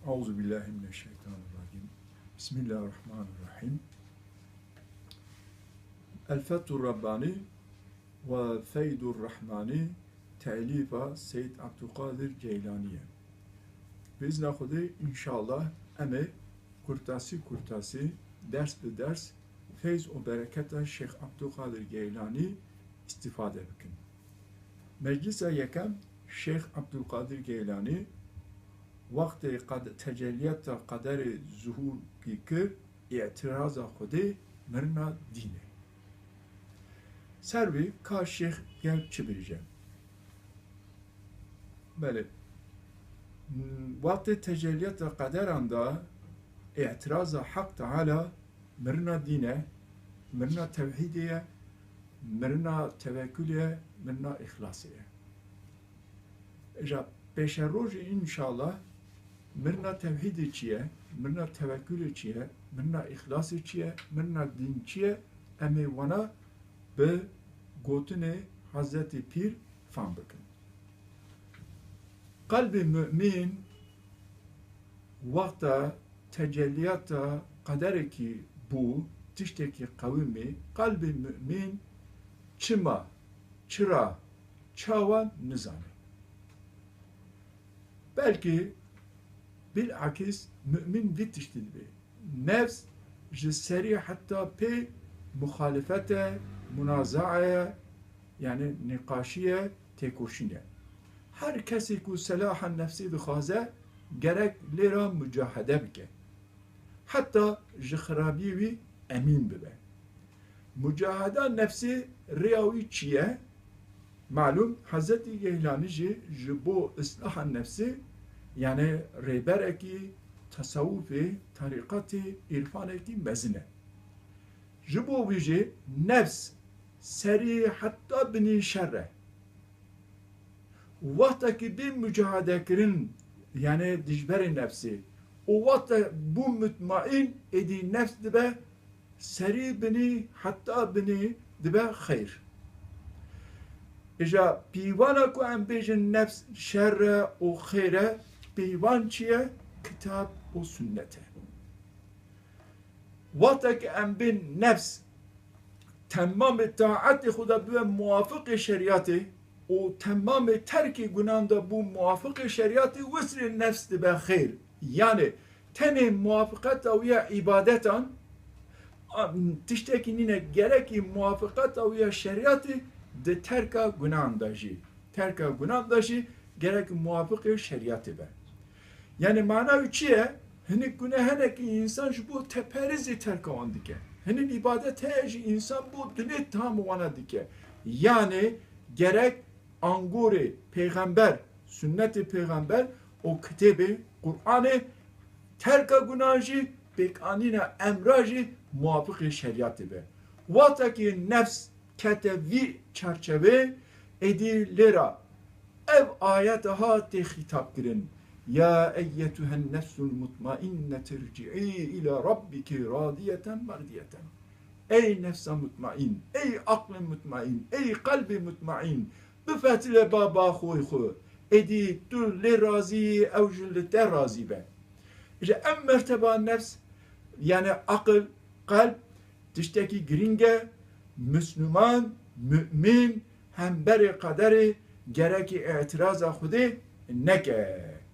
Euzubillahimineşşeytanirracim. Bismillahirrahmanirrahim. El-Fethur Rabbani ve Feydur Rahmani Te'lifa Seyyid Abdülkadir Geylaniye. Biz nakudu inşallah eme kurtasi ders be ders feyz o bereketa Şeyh Abdülkadir Geylani istifade bikin. Meclise yekem Şeyh Abdülkadir Geylani vakti tecelliyata kaderi zuhur ki i'tiraza khudi mirna dine. Servi ka şeyh gel çibireceğim. Böyle vakti tecelliyata kader anda i'tiraza hak Teala mirna dine, mirna tevhidiye, mirna tevekküliye, mirna ihlasiye. İşte peşerroji inşallah mirna tevhid çiye, mirna tevekkül çiye, mirna ihlas çiye, mirna din çiye, emi vana be gotune Hazreti Pir fan bakın. Kalbi mümin vakta tecelliyata kaderi ki bu tişteki kavmi kalbi mümin çıma, çıra, çavan nizami. Belki bilakis mümin bitiştirdi. Nefs jiseri hatta pe muhalefete, münaza'aya yani nikaşiye, tekoşine. Her kesi ku selahan nefsi bikhaze gerek lira mücahede bike. Hatta jihrabivi emin bibe. Mücahede nefsi riyavi çiye malum Hazreti Geylani bu ıslahan nefsi yani rehbereki tasavvufi tarikati irfaneki mezine. Bu vici nefs seri hatta bini şerre. Vaktaki bir mücadekirin yani dijberi nefsi o vakta bu mutmain edi nefs dibe seri bini hatta bini dibe hayır. İşte pivana ku em bejin nefs şerre o hayre pivan çiye kitap o sünnete. Vatak em bin nefs tamam taati Xuda bu muvafık şeriatı o tamam terki günahında bu muvafık şeriatı vesri nefs de be hayır. Yani tene muvafıkat aviya ibadetan tiştekinine gereki muvafıkat aviya şeriatı de terka günahındaşı. Terka günahındaşı gerek muvafık şeriatı be. Yani mana üçüye hani günahındaki insan bu teperizi terka on dike. Hani ibadete insan bu düne tam ona dike. Yani gerek anguri peygamber, sünnet-i peygamber o kitabı Kur'an'ı terka günahı bekanine emrajı muvafık şeriatı be. Vataki nefs ketevi çerçeve edilera ev ayet ha te hitap girin. Ya eyyetühen nefsul mutmainne terci'i ila rabbiki radiyeten mardiyeten. Ey nefsa mutmain, ey aklın mutmain, ey kalbi mutmain. Büfetile baba huy huy. Edi tülle razi evcüllete razi be. İşte en merteba nefs yani akıl, kalp, dıştaki gringe, Müslüman, mümin, hem beri kaderi gereki itiraza hudi neke.